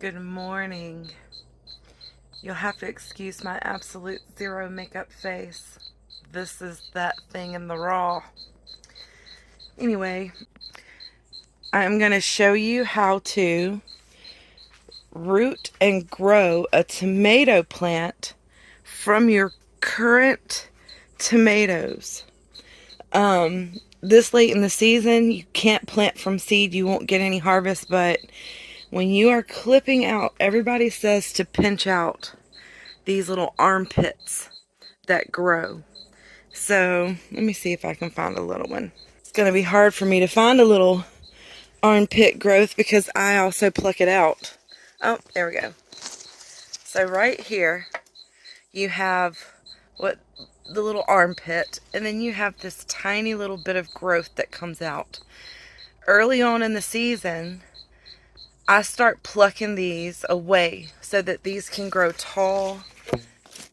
Good morning. You'll have to excuse my absolute zero makeup face. This is that thing in the raw. Anyway, I'm going to show you how to root and grow a tomato plant from your current tomatoes. This late in the season, you can't plant from seed. You won't get any harvest, but when you are clipping out, everybody says to pinch out these little armpits that grow. So let me see if I can find a little one. It's going to be hard for me to find a little armpit growth because I also pluck it out. Oh, there we go. So right here you have what the little armpit, and then you have this tiny little bit of growth that comes out. Early on in the season, I start plucking these away so that these can grow tall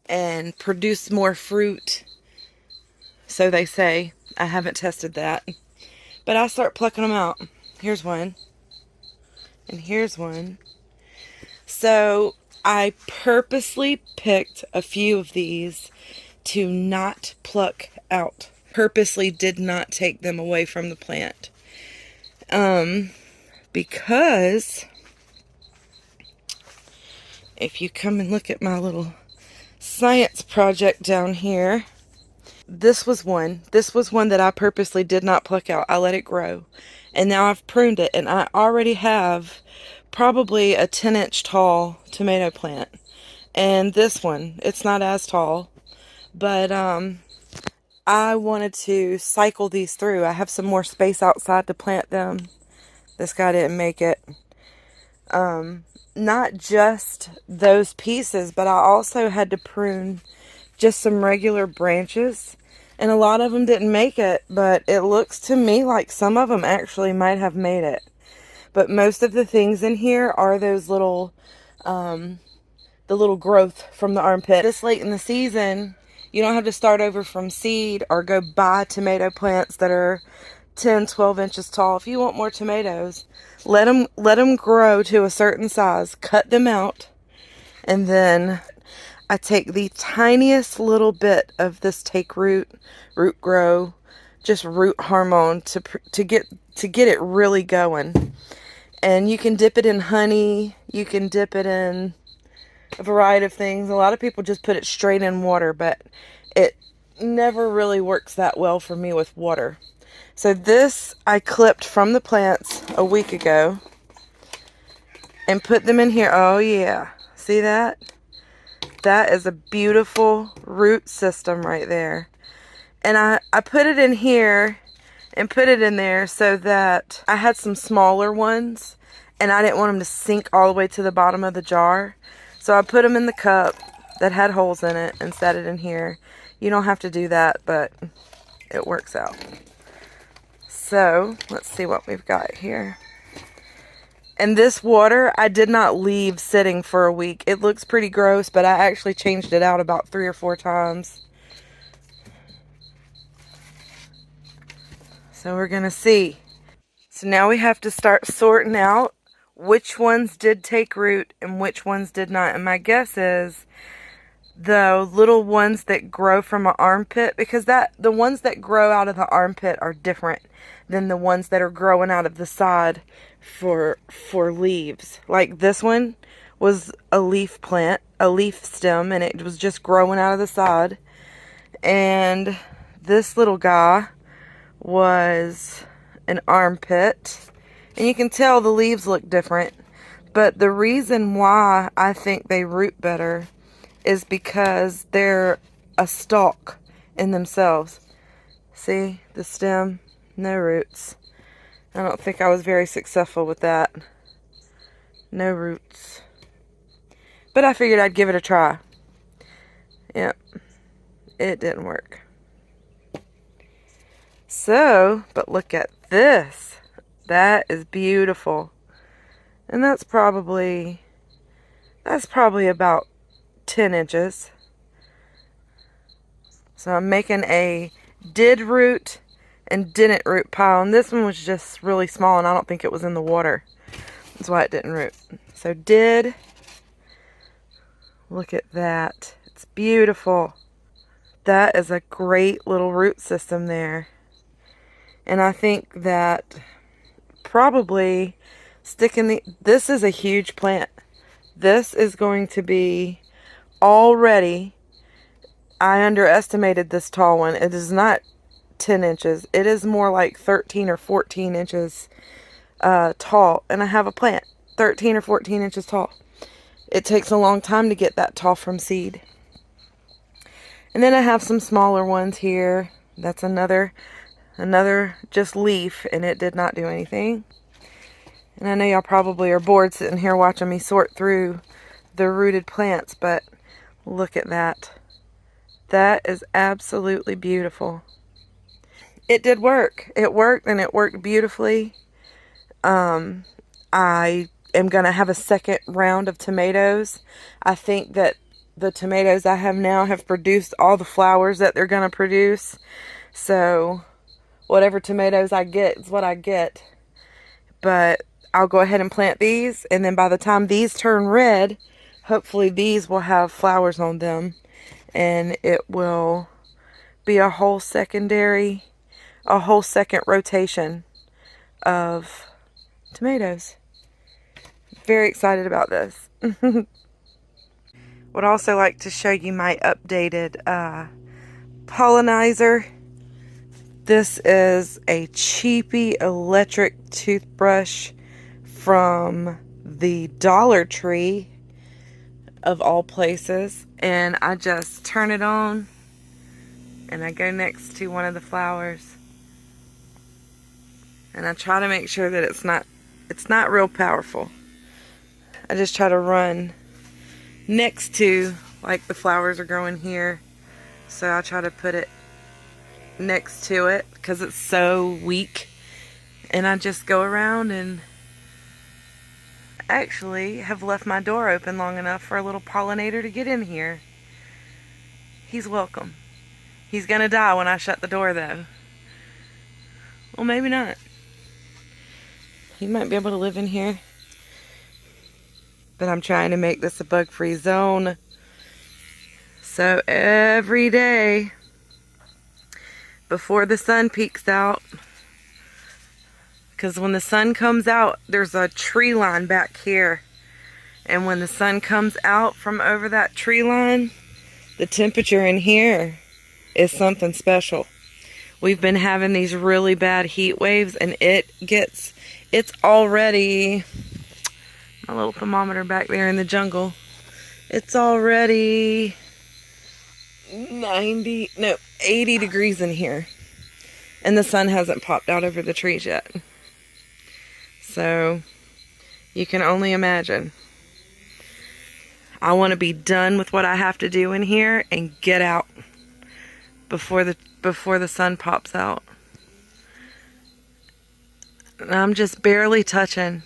and produce more fruit. So they say. I haven't tested that. But I start plucking them out. Here's one. And here's one. So I purposely picked a few of these to not pluck out. Purposely did not take them away from the plant. Because if you come and look at my little science project down here, this was one that I purposely did not pluck out. I let it grow, and now I've pruned it, and I already have probably a 10-inch tall tomato plant. And this one, it's not as tall, but I wanted to cycle these through. I have some more space outside to plant them. This guy didn't make it. Not just those pieces, but I also had to prune just some regular branches, and a lot of them didn't make it, but it looks to me like some of them actually might have made it. But most of the things in here are those little the little growth from the armpit. This late in the season, you don't have to start over from seed or go buy tomato plants that are 10-12 inches tall. If you want more tomatoes, let them grow to a certain size, cut them out, and then I take the tiniest little bit of this take root grow, just root hormone to get it really going. And you can dip it in honey, you can dip it in a variety of things. A lot of people just put it straight in water, but it never really works that well for me with water. So this I clipped from the plants a week ago and put them in here. Oh yeah, see that? That is a beautiful root system right there. And I put it in here and put it in there so that I had some smaller ones and I didn't want them to sink all the way to the bottom of the jar. So I put them in the cup that had holes in it and set it in here. You don't have to do that, but it works out. So let's see what we've got here. And this water, I did not leave sitting for a week. It looks pretty gross, but I actually changed it out about 3 or 4 times. So we're going to see. So now we have to start sorting out which ones did take root and which ones did not. And my guess is the little ones that grow from an armpit, because the ones that grow out of the armpit are different than the ones that are growing out of the side for leaves. Like this one was a leaf plant, a leaf stem, and it was just growing out of the side. And this little guy was an armpit, and you can tell the leaves look different. But the reason why I think they root better is because they're a stalk in themselves. See the stem? No roots. I don't think I was very successful with that. No roots. But I figured I'd give it a try. Yep. It didn't work. So, but look at this. That is beautiful. And that's probably about 10 inches. So I'm making a did root and didn't root pile. And this one was just really small, and I don't think it was in the water. That's why it didn't root. So look at that. It's beautiful. That is a great little root system there. And I think that probably this is a huge plant. This is going to be already, I underestimated this tall one. It is not 10 inches. It is more like 13 or 14 inches tall. And I have a plant 13 or 14 inches tall. It takes a long time to get that tall from seed. And then I have some smaller ones here. That's another just leaf, and it did not do anything. And I know y'all probably are bored sitting here watching me sort through the rooted plants, but look at that. That is absolutely beautiful. It did work. It worked, and it worked beautifully. I am going to have a second round of tomatoes. I think that the tomatoes I have now have produced all the flowers that they're going to produce. So whatever tomatoes I get is what I get. But I'll go ahead and plant these, and then by the time these turn red, hopefully these will have flowers on them, and it will be a whole second rotation of tomatoes. Very excited about this. Would also like to show you my updated pollinizer. This is a cheapy electric toothbrush from the Dollar Tree, of all places. And I just turn it on, and I go next to one of the flowers. And I try to make sure that it's not real powerful. I just try to run next to, like, the flowers are growing here. So I try to put it next to it because it's so weak, and I just go around, and actually have left my door open long enough for a little pollinator to get in here. He's welcome. He's gonna die when I shut the door, though. Well, maybe not. He might be able to live in here, but I'm trying to make this a bug-free zone. So every day before the sun peeks out, because when the sun comes out, there's a tree line back here, and when the sun comes out from over that tree line, the temperature in here is something special. We've been having these really bad heat waves, and it's already, my little thermometer back there in the jungle, it's already 80 degrees in here, and the sun hasn't popped out over the trees yet. So you can only imagine. I want to be done with what I have to do in here and get out before the sun pops out. And I'm just barely touching.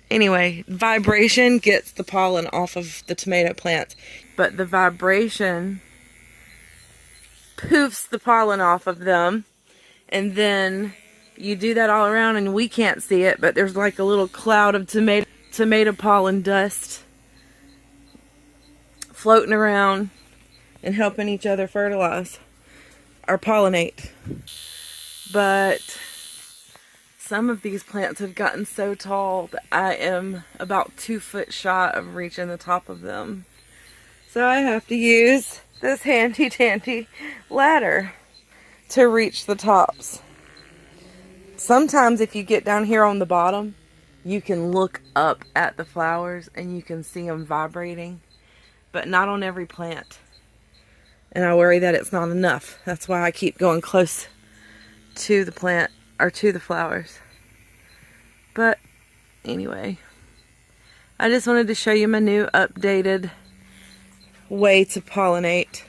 Anyway, vibration gets the pollen off of the tomato plants, but the vibration poofs the pollen off of them, and then you do that all around, and we can't see it, but there's like a little cloud of tomato pollen dust floating around and helping each other fertilize or pollinate. But some of these plants have gotten so tall that I am about 2 foot short of reaching the top of them. So I have to use this handy dandy ladder to reach the tops. Sometimes if you get down here on the bottom, you can look up at the flowers and you can see them vibrating, but not on every plant. And I worry that it's not enough. That's why I keep going close to the plant, or to the flowers. But anyway, I just wanted to show you my new updated way to pollinate.